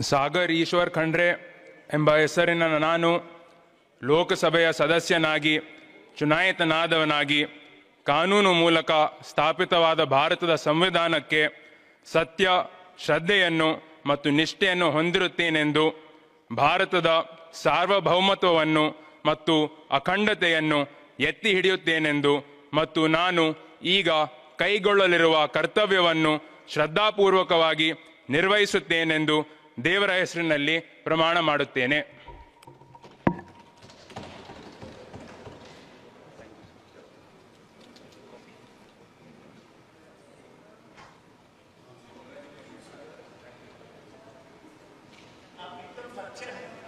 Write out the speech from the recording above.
ಸಾಗರ್ ಈಶ್ವರ್ ಖಂಡ್ರೆ ಎಂಬ ಹೆಸರಿನ ನಾನು ಲೋಕಸಭೆಯ ಸದಸ್ಯನಾಗಿ ಚುನಾಯಿತನಾದವನಾಗಿ ಕಾನೂನು ಮೂಲಕ ಸ್ಥಾಪಿತವಾದ ಭಾರತದ ಸಂವಿಧಾನಕ್ಕೆ ಸತ್ಯ, ಶ್ರದ್ಧೆಯನ್ನು ಮತ್ತು ನಿಷ್ಠೆಯನ್ನು ಹೊಂದಿರುತ್ತೇನೆಂದು, ಭಾರತದ ಸಾರ್ವಭೌಮತ್ವವನ್ನು ಮತ್ತು ಅಖಂಡತೆಯನ್ನು ಎತ್ತಿ ಹಿಡಿಯುತ್ತೇನೆಂದು ಮತ್ತು ನಾನು ಈಗ ಕೈಗೊಳ್ಳಲಿರುವ ಕರ್ತವ್ಯವನ್ನು ಶ್ರದ್ಧಾಪೂರ್ವಕವಾಗಿ ನಿರ್ವಹಿಸುತ್ತೇನೆಂದು ದೇವರ ಹೆಸರಿನಲ್ಲಿ ಪ್ರಮಾಣ ಮಾಡುತ್ತೇನೆ. आप एकदम सच्चे हैं.